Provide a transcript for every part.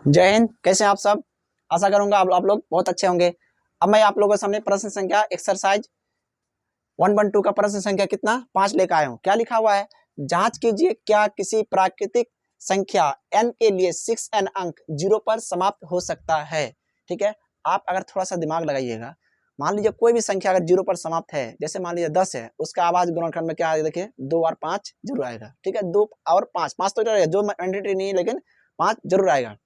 जय हिंद। कैसे हैं आप सब? आशा करूंगा आप लोग बहुत अच्छे होंगे। अब मैं आप लोगों के सामने प्रश्न संख्या एक्सरसाइज 112 का प्रश्न संख्या कितना 5 लेकर आया हूँ। क्या लिखा हुआ है? जांच कीजिए क्या किसी प्राकृतिक संख्या n के लिए 6n अंक 0 पर समाप्त हो सकता है। ठीक है, आप अगर थोड़ा सा दिमाग लगाइएगा, मान लीजिए कोई भी संख्या अगर 0 पर समाप्त है, जैसे मान लीजिए 10 है, उसका आवाज गुणनखंड में क्या आएगा? देखिए 2 और 5 जरूर आएगा। ठीक है, 2 और 5 5 तो जो मैंडेटरी नहीं है, लेकिन 5 जरूर आएगा।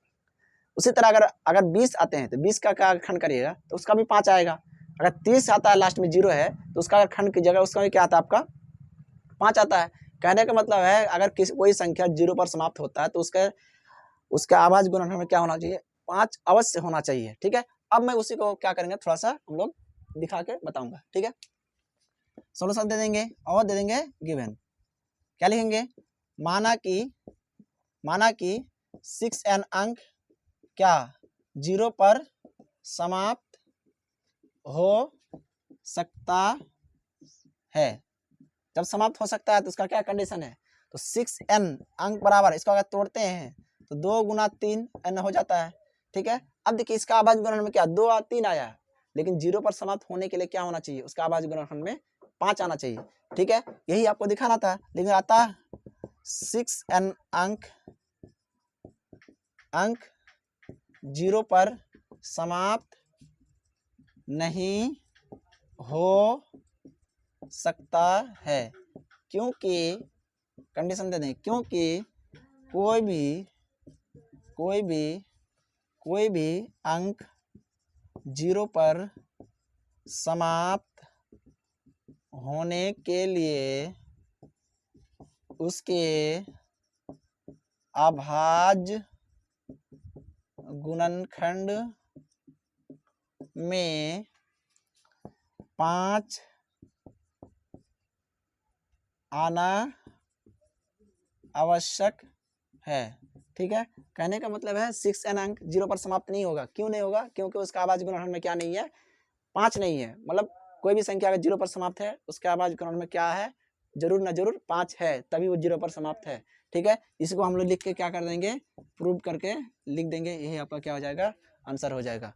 उसी तरह अगर 20 आते हैं तो 20 का क्या खंड करिएगा तो उसका भी 5 आएगा। अगर 30 आता है, लास्ट में 0 है, तो उसका खंड कीजिएगा, उसका भी क्या आता है? आपका 5 आता है। कहने का मतलब है अगर कोई संख्या 0 पर समाप्त होता है तो उसका आवाज गुणनखंड में क्या होना चाहिए? 5 अवश्य होना चाहिए। ठीक है, अब मैं उसी को क्या करेंगे, थोड़ा सा हम लोग दिखा के बताऊंगा। ठीक है, सोल्यूशन दे देंगे और दे देंगे गिवन। क्या लिखेंगे? माना कि 6n अंक क्या 0 पर समाप्त हो सकता है। जब समाप्त हो सकता है तो उसका क्या कंडीशन है? तो 6n अंक बराबर, इसको अगर तोड़ते हैं तो 2 गुना 3n हो जाता है। ठीक है, अब देखिए इसका आवाज गुणनखंड में क्या 2 और 3 आया, लेकिन 0 पर समाप्त होने के लिए क्या होना चाहिए? उसका आवाज गुणनखंड में 5 आना चाहिए। ठीक है, यही आपको दिखाना था, लेकिन आता 6n अंक 0 पर समाप्त नहीं हो सकता है, क्योंकि कंडीशन दे दें, क्योंकि कोई भी अंक 0 पर समाप्त होने के लिए उसके अभाज्य गुणनखंड में 5 आना आवश्यक है। ठीक है, कहने का मतलब है 6n अंक 0 पर समाप्त नहीं होगा। क्यों नहीं होगा? क्योंकि उसका आवाज गुणनखंड में क्या नहीं है? 5 नहीं है। मतलब कोई भी संख्या अगर 0 पर समाप्त है, उसके आवाज गुणनखंड में क्या है? जरूर ना जरूर 5 है, तभी वो 0 पर समाप्त है। ठीक है, इसको हम लोग लिख के क्या कर देंगे? प्रूव करके लिख देंगे। यही आपका क्या हो जाएगा? आंसर हो जाएगा।